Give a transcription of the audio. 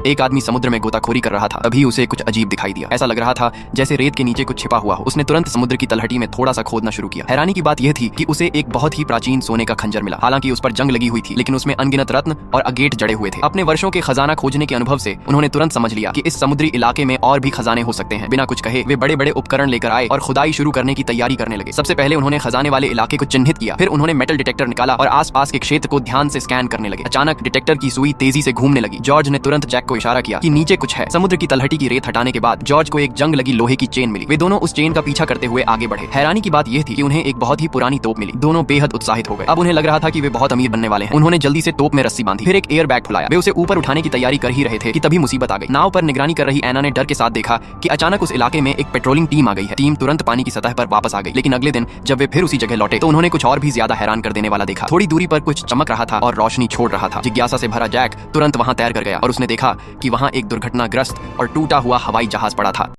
एक आदमी समुद्र में गोताखोरी कर रहा था, तभी उसे कुछ अजीब दिखाई दिया। ऐसा लग रहा था जैसे रेत के नीचे कुछ छिपा हुआ हो। उसने तुरंत समुद्र की तलहटी में थोड़ा सा खोदना शुरू किया। हैरानी की बात यह थी कि उसे एक बहुत ही प्राचीन सोने का खंजर मिला। हालांकि उस पर जंग लगी हुई थी, लेकिन उसमें अनगिनत रत्न और अगेट जड़े हुए थे। अपने वर्षों के खजाना खोजने के अनुभव से उन्होंने तुरंत समझ लिया कि इस समुद्री इलाके में और भी खजाने हो सकते हैं। बिना कुछ कहे वे बड़े बड़े उपकरण लेकर आए और खुदाई शुरू करने की तैयारी करने लगे। सबसे पहले उन्होंने खजाने वाले इलाके को चिन्हित किया, फिर उन्होंने मेटल डिटेक्टर निकाला और आसपास के क्षेत्र को ध्यान से स्कैन करने लगे। अचानक डिटेक्टर की सुई तेजी से घूमने लगी। जॉर्ज ने तुरंत जैक को इशारा किया कि नीचे कुछ है। समुद्र की तलहटी की रेत हटाने के बाद जॉर्ज को एक जंग लगी लोहे की चेन मिली। वे दोनों उस चेन का पीछा करते हुए आगे बढ़े। हैरानी की बात यह थी कि उन्हें एक बहुत ही पुरानी तोप मिली। दोनों बेहद उत्साहित हो गए। अब उन्हें लग रहा था कि वे बहुत अमीर बनने वाले हैं। उन्होंने जल्दी से तोप में रस्सी बांधी, फिर एक एयर बैग खुलाया। वे उसे ऊपर उठाने की तैयारी कर ही रहे थे कि तभी मुसीबत आ गई। नाव पर निगरानी कर रही एना ने डर के साथ देखा कि अचानक उस इलाके में एक पेट्रोलिंग टीम आ गई है। टीम तुरंत पानी की सतह पर वापस आ गई, लेकिन अगले दिन जब वे फिर उसी जगह लौटे तो उन्होंने कुछ और भी ज्यादा हैरान कर देने वाला देखा। थोड़ी दूरी पर कुछ चमक रहा था और रोशनी छोड़ रहा था। जिज्ञासा से भरा जैक तुरंत वहां तैर कर गया और उसने देखा कि वहां एक दुर्घटनाग्रस्त और टूटा हुआ हवाई जहाज पड़ा था।